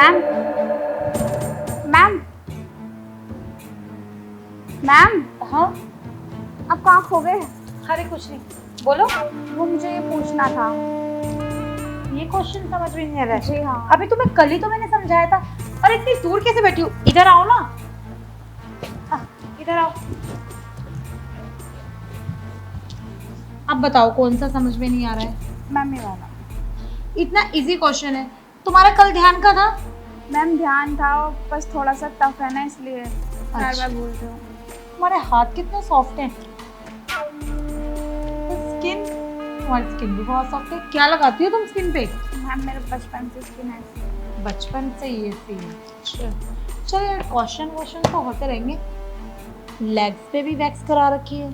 Ma'am ma'am ma'am, हाँ, आप कहाँ खो गए? अरे कुछ नहीं, बोलो। वो मुझे ये पूछना था। ये क्वेश्चन समझ में नहीं आ रहा है। जी हाँ। अभी तुम्हें कल ही तो मैंने समझाया था। और इतनी दूर कैसे बैठी हो? इधर आओ ना। इधर आओ। अब बताओ कौन सा समझ में नहीं आ रहा है? मैम ये वाला। इतना इजी क्वेश्चन है। तुम्हारा कल ध्यान का था? मैम ध्यान था, बस थोड़ा सा टफ है ना, इसलिए बार अच्छा। बार भूल रही हूँ। तुम्हारे हाथ कितने सॉफ्ट हैं। स्किन, तुम्हारी स्किन भी बहुत सॉफ्ट है। क्या लगाती हो तुम स्किन पे? मैम मेरे बचपन से स्किन है। बचपन से ये सी है। अच्छा, चलो यार, क्वेश्चन तो होते रहेंगे। लेग्स पे भी वैक्स करा रखी है।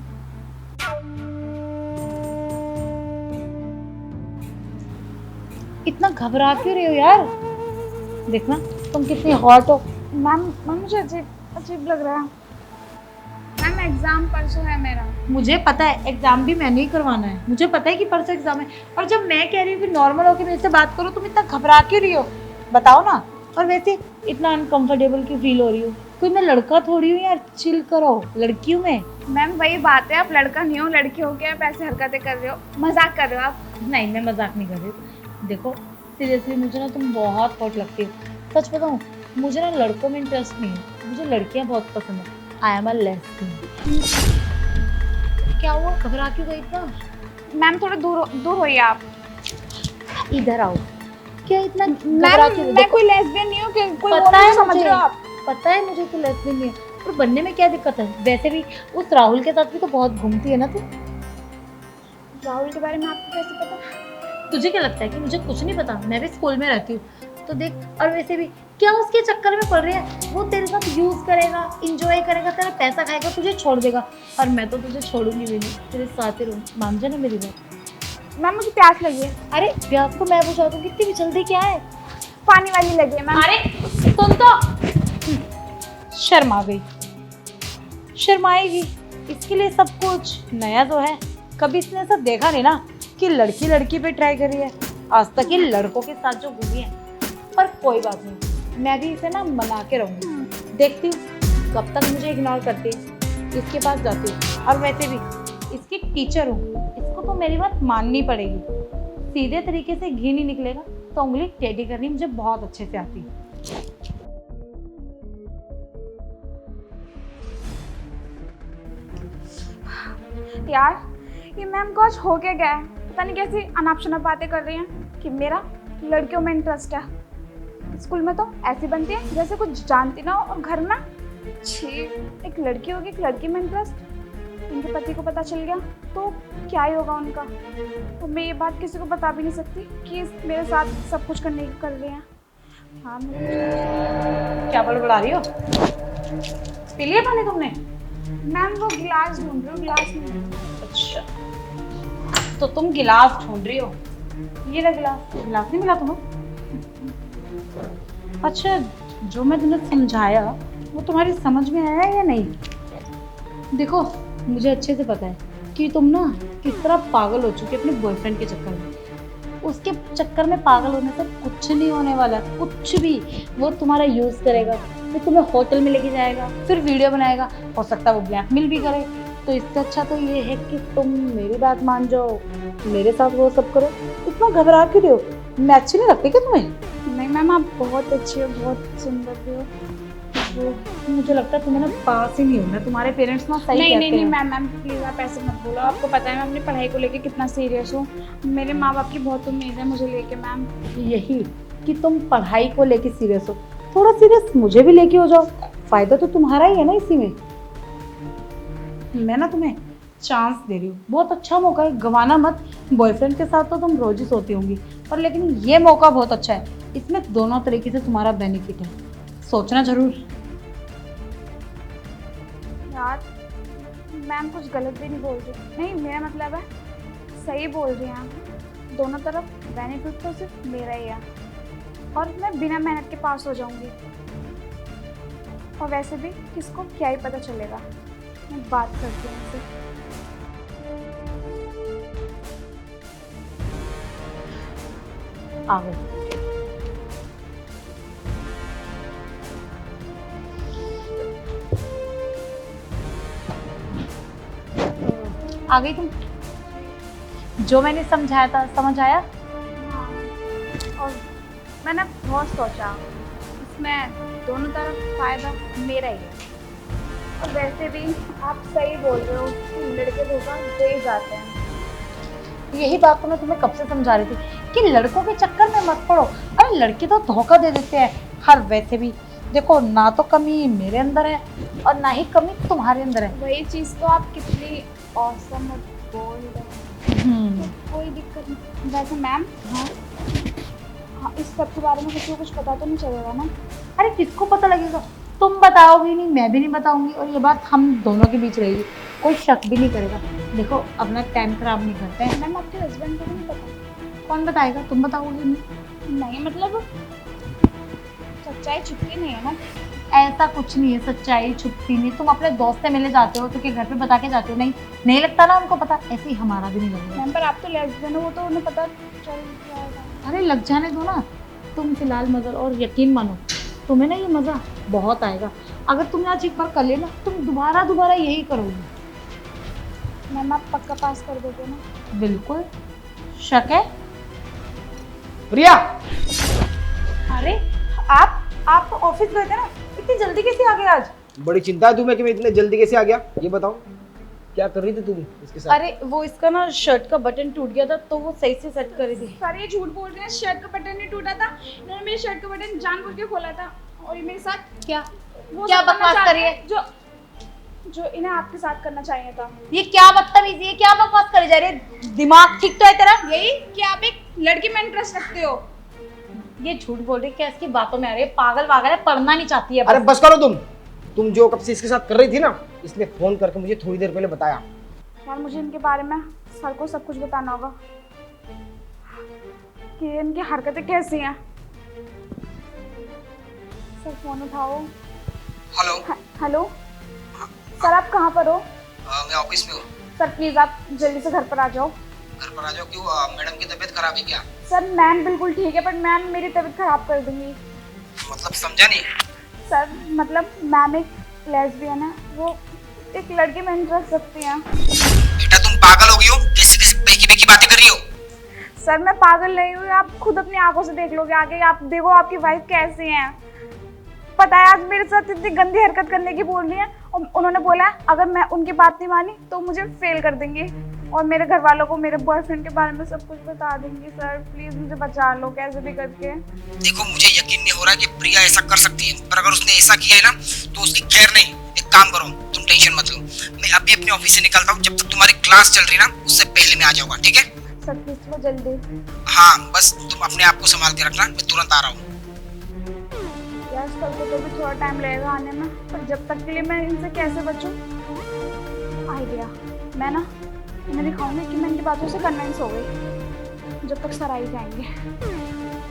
इतना घबरा क्यों रही हो यार? देखना तुम कितनी हॉट हो। मैम मैम मुझे अजीब अजीब लग रहा है। मैम एग्जाम परसों है मेरा। मुझे पता है एग्जाम भी मैंने ही करवाना है। मुझे पता है कि परसों एग्जाम है। और जब मैं कह रही हूँ कि नॉर्मल होकर मेरे से बात करो, तुम इतना घबरा क्यों रही हो? बताओ ना। और वैसे इतना अनकंफर्टेबल क्यों फील हो रही हो? कोई मैं लड़का थोड़ी हूँ यार, चिल करो। लड़की हूँ मैं। मैम वही बात है, आप लड़का नहीं हो, लड़की हो क्या? आप ऐसे हरकतें कर रहे हो, मजाक कर रहे हो आप। नहीं, मैं मजाक नहीं कर रही हूँ। देखो सीरियसली मुझे ना तुम बहुत हॉट लगती हो। सच बताऊँ, मुझे ना लड़कों में इंटरेस्ट नहीं है। मुझे लड़कियाँ बहुत पसंद है। I am a lesbian. क्या हुआ, घबरा क्यों गई इतना? मैम थोड़ा दूर होइए आप। इधर आओ। क्या इतना मैम घबरा क्यों? मैं देखो, कोई लेस्बियन नहीं हूँ कि कोई वो पता नहीं है समझ मुझे, रहे हो आप। पता है मुझे तो लेस्बियन नहीं है। और बनने में क्या दिक्कत है? वैसे भी उस राहुल के साथ भी तो बहुत घूमती है ना तू। राहुल के बारे में आपको कैसे पता? तुझे क्या लगता है कि मुझे कुछ नहीं पता? मैं भी स्कूल में रहती हूँ तो देख। और वैसे भी क्या उसके चक्कर में पड़ रही है? वो तेरे साथ यूज करेगा, इंजॉय करेगा, तेरा पैसा खाएगा, तुझे छोड़ देगा। और मैं तो तुझे छोड़ूंगी भी नहीं, तेरे साथ ही रहूँ। मान जा ना मेरी बात। मैम मुझे प्यास लगी है। अरे प्यास को मैं बुझा दूंगी, इतनी भी जल्दी क्या है? पानी वाली लगी है मैम। अरे तुम तो शर्मा गई। शर्माएगी, इसके लिए सब कुछ नया तो है। कभी इसने ऐसा देखा नहीं ना कि लड़की लड़की पे ट्राई करी है। आज तक ये लड़कों के साथ जो घूमी है। पर कोई बात नहीं, मैं भी इसे ना मना के रहूंगी। देखती हूँ कब तक मुझे इग्नोर करती है। इसके पास जाती हूँ। और वैसे भी इसकी टीचर हूँ, इसको तो मेरी बात माननी पड़ेगी। सीधे तरीके से घी नहीं निकलेगा तो उंगली टेढ़ी करनी मुझे बहुत अच्छे से आती है। यार ये मैम को आज हो क्या गया है? पता नहीं कैसी अनाप शनाप बातें कर रही हैं कि मेरा लड़कियों में इंटरेस्ट है। स्कूल में तो ऐसी बनती है जैसे कुछ जानती ना हो, और घर में छी, एक लड़की होगी, एक लड़की में इंटरेस्ट। इनके पति को पता चल गया तो क्या ही होगा उनका। तो मैं ये बात किसी को बता भी नहीं सकती कि मेरे साथ सब कुछ करने की कर रही हैं। हाँ क्या बड़बड़ा रही हो? पी लिया पानी तुमने? मैम वो गिलास ढूंढ रही हूँ, गिलास नहीं। अच्छा, तो तुम गिलास ढूंढ रही हो। ये रहा गिलास। गिलास नहीं मिला तुम्हें? अच्छा, जो मैं तुम्हें समझाया वो तुम्हारी समझ में आया या नहीं? देखो मुझे अच्छे से पता है कि तुम ना किस तरह पागल हो चुके अपने बॉयफ्रेंड के चक्कर में। उसके चक्कर में पागल होने से कुछ नहीं होने वाला, कुछ भी। वो तुम्हारा यूज करेगा, फिर तुम्हें होटल में लेके जाएगा, फिर वीडियो बनाएगा, हो सकता है वो ब्लैकमेल भी करे। तो इससे अच्छा तो ये है कि तुम मेरी बात मान जाओ, मेरे साथ वो सब करो। इतना घबरा क्यों रहे हो? मैं अच्छी नहीं लगती क्या तुम्हें? नहीं मैम, आप बहुत अच्छी हो, बहुत सुंदर भी हो। वो मुझे लगता है तुम्हें ना पास ही नहीं होना। तुम्हारे पेरेंट्स ना सही नहीं कहते नहीं नहीं हैं। मैम प्लीज़ आप ऐसे मत बोलो। आपको पता है मैं अपनी पढ़ाई को लेके कितना सीरियस हूँ। मेरे माँ बाप की बहुत उम्मीद है मुझे लेके मैम। यही कि तुम पढ़ाई को लेके सीरियस हो, थोड़ा सीरियस मुझे भी लेके हो जाओ। फायदा तो तुम्हारा ही है ना इसी में। मैं ना तुम्हें चांस दे रही हूँ, बहुत अच्छा मौका है, गंवाना मत। बॉयफ्रेंड के साथ तो तुम रोज ही सोती होंगी, पर लेकिन ये मौका बहुत अच्छा है। इसमें दोनों तरीके से तुम्हारा बेनिफिट है, सोचना जरूर। यार मैम कुछ गलत भी नहीं बोल रही। नहीं मेरा मतलब है सही बोल रही हैं। दोनों तरफ बेनिफिट तो सिर्फ मेरा ही है, और मैं बिना मेहनत के पास हो जाऊंगी। और वैसे भी किसको क्या ही पता चलेगा। मैं बात करती हूँ उनसे। आ गए। आ गई तुम? जो मैंने समझाया था समझ आया? हाँ, और मैंने बहुत सोचा, इसमें दोनों तरफ फायदा मेरा ही है। और वैसे भी आप सही बोल रहे हो कि लड़के धोखा दे ही जाते हैं। यही बात तो मैं तुम्हें कब से समझा रही थी कि लड़कों के चक्कर में मत पड़ो। अरे लड़के तो धोखा दे देते हैं हर, वैसे भी देखो ना तो कमी मेरे अंदर है और ना ही कमी तुम्हारे अंदर है। वही चीज़ तो आप कितनी औसम और बोल्ड है, कोई दिक्कत नहीं। वैसे मैम, हाँ हाँ, इस सब के बारे में किसी को कुछ पता तो नहीं चलेगा ना? अरे किसको पता लगेगा? तुम बताओगी नहीं, मैं भी नहीं बताऊंगी, और ये बात हम दोनों के बीच रहेगी, कोई शक भी नहीं करेगा। देखो अपना टाइम खराब नहीं करते हैं। मैम आपके हस्बैंड को भी नहीं पता? कौन बताएगा? तुम बताओगी नहीं? नहीं, मतलब सच्चाई छुपती नहीं है ना। ऐसा कुछ नहीं है, सच्चाई छुपती नहीं। तुम अपने दोस्त से मिले जाते हो तो क्या घर पे बता के जाते हो? नहीं, नहीं लगता ना उनको पता, ऐसे ही हमारा भी नहीं लगेगा। मैम पर आप तो लेस्बियन हो, वो तो उन्हें पता चल जाएगा। अरे लग जाने दो ना, तुम फिलहाल मजा, और यकीन मानो तुम्हें ना ये मज़ा बहुत आएगा। अगर तुमने आज एक बार कर लिया ना, तुम दोबारा दोबारा यही करोगे। मैम आप पक्का पास कर दोगे ना? बिल्कुल। शक है? प्रिया, अरे आप तो ऑफिस गए थे ना, इतनी जल्दी कैसे आ गए आज? बड़ी चिंता है तुम्हें कि मैं इतने जल्दी कैसे आ गया? ये बताओ, क्या कर रही थी तुम इसके साथ? अरे वो इसका ना शर्ट का बटन टूट गया था तो वो सही से सेट कर रही थी। सर ये झूठ बोल रहे हैं, शर्ट का बटन नहीं टूटा था। इन्होंने मेरे शर्ट का बटन जानबूझ के खोला था और ये मेरे साथ क्या वो क्या सब करना बकवास चाहते कर रही है? हैं जो इन्हें आपके साथ करना चाहिए था। ये क्या बदतमीजी है, क्या बकवास करी जा रही है? दिमाग ठीक तो है तेरा? यही कि आप एक लड़की में इंटरेस्ट रखते हो। ये झूठ बोल रही है, क्या इसकी बातों में आ रही है? पागल वागल है, पढ़ना नहीं चाहती है अरे बस। बस करो तुम जो कब से इसके साथ कर रही थी ना, इसने फोन करके मुझे थोड़ी देर पहले बताया। यार मुझे इनके बारे में सर को सब कुछ बताना होगा कि इनकी हरकतें कैसी हैं। सर फोन उठाओ। हेलो। हेलो सर, आप कहाँ पर हो? मैं ऑफिस में हूँ। सर प्लीज़ आप जल्दी से घर पर आ जाओ। घर पर आ जाओ। क्यों, मैडम की तबीयत खराब है क्या? सर मैम बिल्कुल ठीक है, बट मैम मेरी तबीयत खराब कर देंगी। मतलब समझा नहीं। सर मतलब मैम एक लेस्बियन है, वो एक लड़के में इंटरेस्ट रखती हैं। बेटा तुम पागल हो गई हो, कैसी कैसी बेकी बेकी बातें कर रही हो? सर मैं पागल नहीं हूँ, आप खुद अपनी आंखों से देख लोगे आगे। आप देखो आपकी वाइफ कैसी है। पता है आज मेरे साथ इतनी गंदी हरकत करने की बोल रही है, और उन्होंने बोला है अगर मैं उनकी बात नहीं मानी तो मुझे फेल कर देंगे और मेरे घर वालों को मेरे बॉयफ्रेंड के बारे में सब कुछ बता देंगी। सर प्लीज मुझे बचा लो कैसे भी करके। देखो मुझे यकीन नहीं हो रहा कि प्रिया ऐसा कर सकती है, पर अगर उसने ऐसा किया है ना तो उसकी खैर नहीं। एक काम करो, तुम टेंशन मत लो, मैं अभी अपने ऑफिस से निकलता हूँ। जब तक तुम्हारी क्लास चल रही ना उससे पहले मैं आ जाऊंगा, ठीक है? सर प्लीज थोड़ा जल्दी। हाँ बस तुम अपने आप को संभाल के रखना, मैं तुरंत आ रहा हूँ। यार कल को तो भी थोड़ा टाइम लगेगा आने में, पर जब तक के लिए मैं इनसे कैसे बचूं? आइडिया, मैं ना इन्हें दिखाऊंगी कि मैं इनकी बातों से कन्विंस हो गई, जब तक सर आ ही जाएंगे।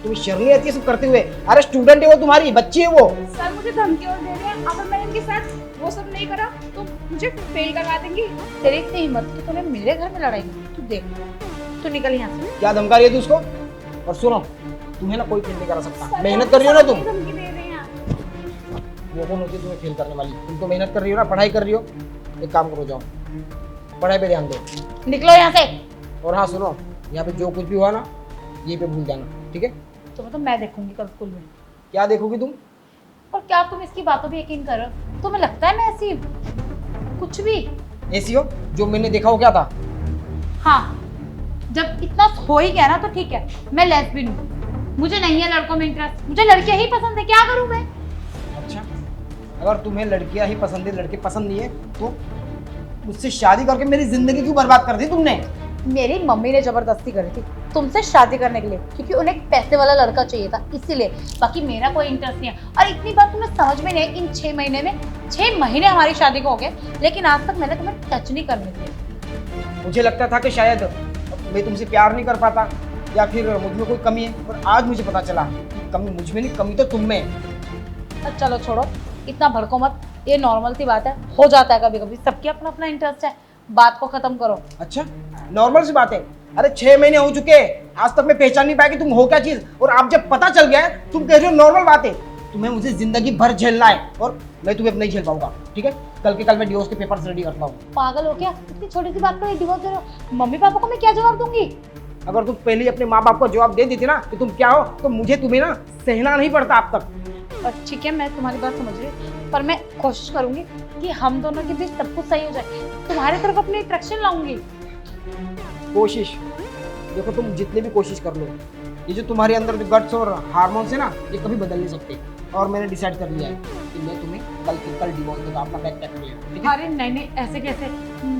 तुम्हें शर्म नहीं आती है सब करते हुए? अरे स्टूडेंट है वो, तुम्हारी बच्ची है वो। सर मुझे धमकी और दे रहे हैं, अगर मैंने इनके साथ वो सब नहीं करा तो मुझे फेल करवा देंगी। तेरी इतनी हिम्मत कि तूने मेरे घर में लड़ाई की? तू देख, तू निकल यहाँ से। क्या धमका रही है तू उसको? और सुनो, तुम्हें ना कोई फेल नहीं करा सकता। सर, मेहनत कर रही हो ना तुम। धमकी दे रहे हैं। वो कौन होती है तुम्हें फेल करने वाली? तुम तो मेहनत कर रही हो ना, पढ़ाई कर रही हो। एक काम करो, जाओ पढ़ाई पे ध्यान दो। निकलो यहाँ से। और हाँ सुनो, यहाँ पे जो कुछ भी हुआ ना ये पे भूल जाना, ठीक है? तो मैं देखूंगी कल स्कूल में। क्या देखोगी तुम? और क्या तुम इसकी बातों पे यकीन कर रहे हो? तुम्हें लगता है मैं ऐसी कुछ भी? ऐसी हो जो मैंने देखा हो क्या था? हाँ, जब इतना हो ही गया ना तो ठीक है, मैं लेस्बियन हूँ, मुझे नहीं है लड़कों में इंटरेस्ट, मुझे लड़कियां ही पसंद है, क्या करूँ मैं? अच्छा, अगर तुम्हें लड़कियां ही पसंद है, लड़के पसंद नहीं है, तो मुझसे शादी करके मेरी जिंदगी क्यों बर्बाद कर दी तुमने? मेरी मम्मी ने जबरदस्ती करी थी तुमसे शादी करने के लिए, क्योंकि उन्हें एक पैसे वाला लड़का चाहिए था, इसीलिए। बाकी मेरा कोई इंटरेस्ट नहीं है। और इतनी बात तुम्हें समझ में नहीं है, इन 6 महीने में 6 महीने हमारी शादी को हो गए, लेकिन आज तक मैंने तुम्हें टच नहीं करने दिया। मुझे लगता था कि शायद मैं तुमसे प्यार नहीं कर पाता या फिर मुझ में कोई कमी है, पर आज मुझे पता चला कि कमी मुझ में नहीं, कमी तो तुम में है। चलो छोड़ो, इतना भड़को मत, ये नॉर्मल सी बात है, हो जाता है कभी कभी, सबके अपना अपना इंटरेस्ट है, बात को खत्म करो। अच्छा, नॉर्मल सी बात है? अरे 6 महीने हो चुके हैं, आज तक मैं पहचान नहीं पाया कि तुम हो क्या चीज, और आप जब पता चल गया है तुम कह रही हो नॉर्मल बात है। तुम्हें मुझे जिंदगी भर झेलना है और मैं तुम्हें अब नहीं झेल पाऊंगा, ठीक है? कल के कल मैं डिवोर्स के पेपर्स रेडी करता हूँ। पागल हो क्या? इतनी छोटी सी बात पर डिवोर्स दे रहे हो? मम्मी पापा को मैं क्या जवाब दूंगी? अगर तुम पहले ही अपने माँ बाप को जवाब दे देती ना कि तुम क्या हो, तो मुझे तुम्हें ना सहना नहीं पड़ता अब तक। और ठीक है, मैं तुम्हारी बात समझ रही हूँ, पर मैं कोशिश करूंगी कि हम दोनों के बीच सब कुछ सही हो जाए। तुम्हारी तरफ अपनी अट्रैक्शन लाऊंगी। कोशिश, देखो तुम जितनी भी कोशिश कर लो, ये जो तुम्हारे अंदर जो गट्स और हार्मोन्स है ना, ये कभी बदल नहीं सकते। और मैंने डिसाइड कर लिया है कि मैं तुम्हें कल के कल डिवोर्स दूंगा, अपना बैग पैक कर लेना, ठीक है? अरे नहीं नहीं, ऐसे कैसे?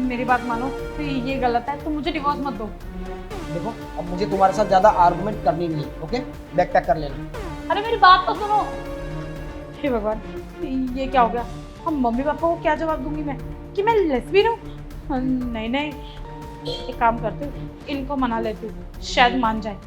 मेरी बात मानो, तो ये गलत है, तुम मुझे डिवोर्स मत दो। देखो अब मुझे तुम्हारे साथ ज्यादा आर्गुमेंट करनी नहीं है, ओके? बैग पैक कर लेना। अरे मेरी बात तो सुनो। हे भगवान, ये क्या हो गया? हम मम्मी पापा को क्या जवाब दूंगी मैं कि मैं लेस्बियन हूँ? नहीं नहीं, एक काम करती हूँ, इनको मना लेती हूँ, शायद मान जाए।